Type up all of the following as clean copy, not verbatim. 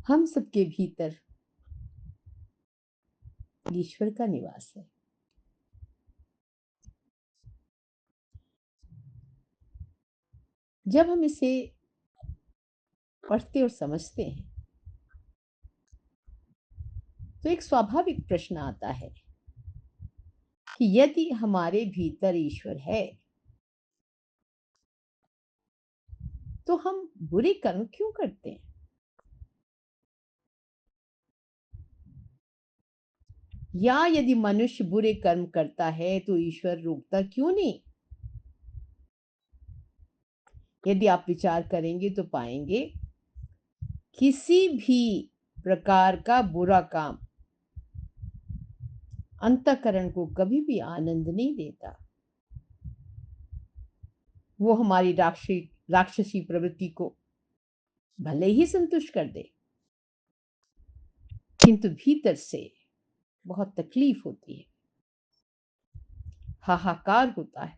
हम सबके भीतर ईश्वर का निवास है। जब हम इसे पढ़ते और समझते हैं तो एक स्वाभाविक प्रश्न आता है कि यदि हमारे भीतर ईश्वर है तो हम बुरे कर्म क्यों करते हैं? या यदि मनुष्य बुरे कर्म करता है तो ईश्वर रोकता क्यों नहीं? यदि आप विचार करेंगे तो पाएंगे किसी भी प्रकार का बुरा काम अंतःकरण को कभी भी आनंद नहीं देता। वो हमारी राक्षसी प्रवृत्ति को भले ही संतुष्ट कर दे, किंतु भीतर से बहुत तकलीफ होती है, हाहाकार होता है,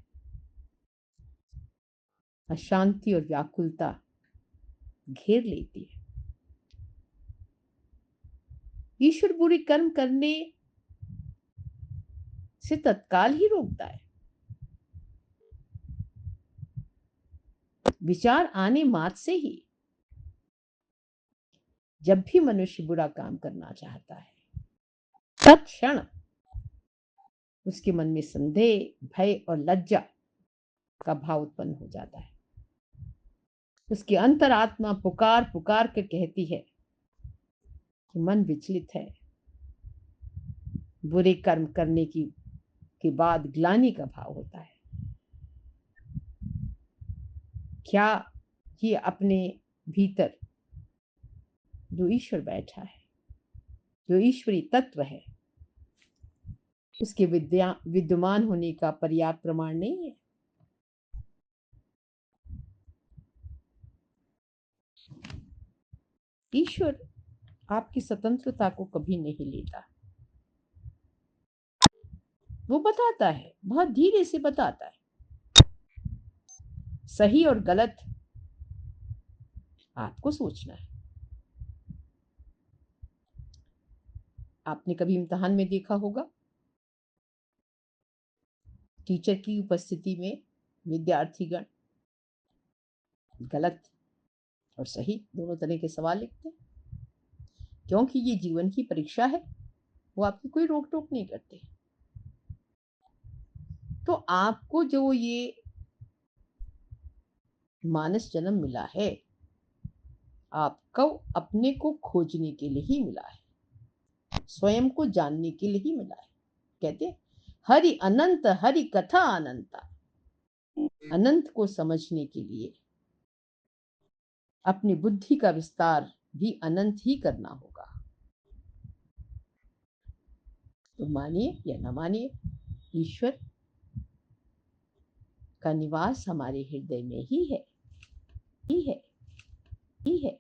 अशांति और व्याकुलता घेर लेती है। ईश्वर बुरे कर्म करने से तत्काल ही रोकता है। विचार आने मात्र से ही जब भी मनुष्य बुरा काम करना चाहता है तत्क्षण उसके मन में संदेह, भय और लज्जा का भाव उत्पन्न हो जाता है। उसकी अंतरात्मा पुकार पुकार कर कहती है कि मन विचलित है। बुरे कर्म करने के बाद ग्लानि का भाव होता है। क्या ये अपने भीतर जो ईश्वर बैठा है, जो ईश्वरी तत्व है, उसके विद्यमान होने का पर्याप्त प्रमाण नहीं है? ईश्वर आपकी स्वतंत्रता को कभी नहीं लेता। वो बताता है, बहुत धीरे से बताता है। सही और गलत आपको सोचना है। आपने कभी इम्तिहान में देखा होगा, टीचर की उपस्थिति में विद्यार्थीगण गलत और सही दोनों तरह के सवाल लिखते हैं, क्योंकि ये जीवन की परीक्षा है। वो आपकी कोई रोक टोक नहीं करते। तो आपको जो ये मानस जन्म मिला है, आपको अपने को खोजने के लिए ही मिला है, स्वयं को जानने के लिए ही मिला है। कहते हैं, हरि अनंत हरि कथा अनंता। अनंत को समझने के लिए अपनी बुद्धि का विस्तार भी अनंत ही करना होगा। तो मानिए या न मानिए, ईश्वर का निवास हमारे हृदय में ही है, ही है, ही है।